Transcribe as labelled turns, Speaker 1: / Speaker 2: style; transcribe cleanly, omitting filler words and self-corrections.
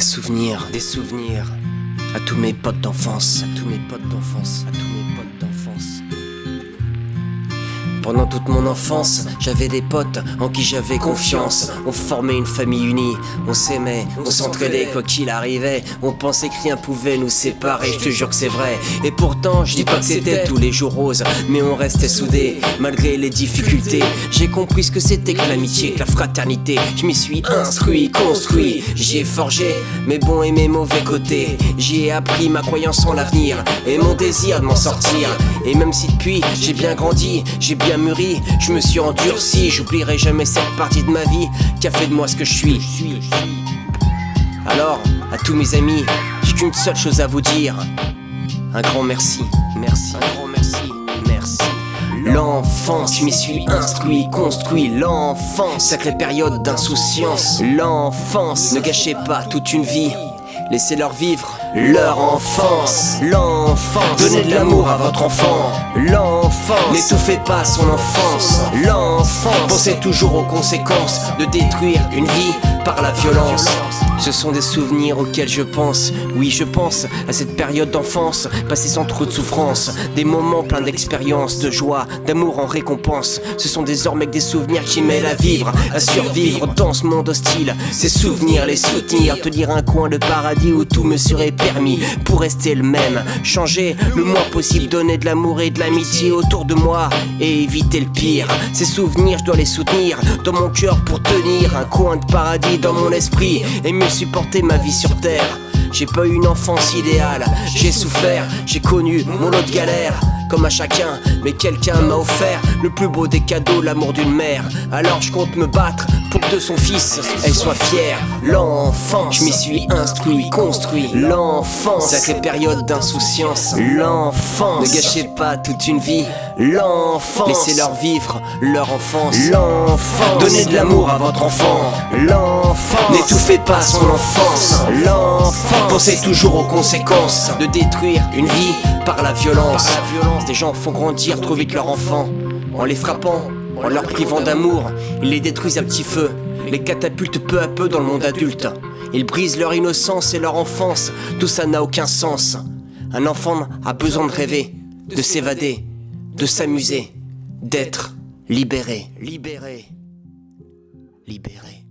Speaker 1: souvenirs, à tous mes potes d'enfance, à tous mes potes d'enfance, à tous mes potes d'enfance. Pendant toute mon enfance, j'avais des potes en qui j'avais confiance. On formait une famille unie, on s'aimait, on s'entraidait quoi qu'il arrivait. On pensait que rien pouvait nous séparer, je te jure que c'est vrai. Et pourtant, je dis pas que c'était tous les jours rose, mais on restait soudés, malgré les difficultés. J'ai compris ce que c'était que l'amitié, que la fraternité. Je m'y suis instruit, construit, j'y ai forgé mes bons et mes mauvais côtés. J'y ai appris ma croyance en l'avenir et mon désir de m'en sortir. Et même si depuis, j'ai bien grandi, j'ai bien mûri, je me suis endurci, j'oublierai jamais cette partie de ma vie qui a fait de moi ce que je suis. Alors, à tous mes amis, j'ai qu'une seule chose à vous dire. Un grand merci, merci, un grand merci, merci. L'enfance, je m'y suis instruit, construit l'enfance. Sacrée période d'insouciance. L'enfance, ne gâchez pas toute une vie, laissez-leur vivre leur enfance. L'enfance, donnez de l'amour à votre enfant. L'enfance, n'étouffez pas son enfance. L'enfance, pensez toujours aux conséquences de détruire une vie par la violence. Ce sont des souvenirs auxquels je pense. Oui, je pense à cette période d'enfance passée sans trop de souffrance. Des moments pleins d'expérience, de joie, d'amour en récompense. Ce sont désormais que des souvenirs qui m'aident à vivre, à survivre dans ce monde hostile. Ces souvenirs, les soutenir, tenir un coin de paradis où tout me serait permis pour rester le même. Changer le moins possible, donner de l'amour et de l'amitié autour de moi et éviter le pire. Ces souvenirs, je dois les soutenir dans mon cœur pour tenir un coin de paradis dans mon esprit et mieux supporter ma vie sur terre. J'ai pas eu une enfance idéale, j'ai souffert, j'ai connu mon lot de galères. Comme à chacun, mais quelqu'un m'a offert le plus beau des cadeaux, l'amour d'une mère. Alors je compte me battre pour que de son fils elle soit fière. L'enfance, je m'y suis instruit, construit l'enfance. Sacrée période d'insouciance. L'enfance, ne gâchez pas toute une vie. L'enfance, laissez-leur vivre leur enfance. L'enfance, donnez de l'amour à votre enfant. L'enfance, n'étouffez pas son enfance. L'enfance, pensez toujours aux conséquences de détruire une vie par la violence. Des gens font grandir trop vite leurs enfants en les frappant, en leur privant d'amour. Ils les détruisent à petit feu, les catapultent peu à peu dans le monde adulte. Ils brisent leur innocence et leur enfance, tout ça n'a aucun sens. Un enfant a besoin de rêver, de s'évader, de s'amuser, d'être libéré. Libéré. Libéré.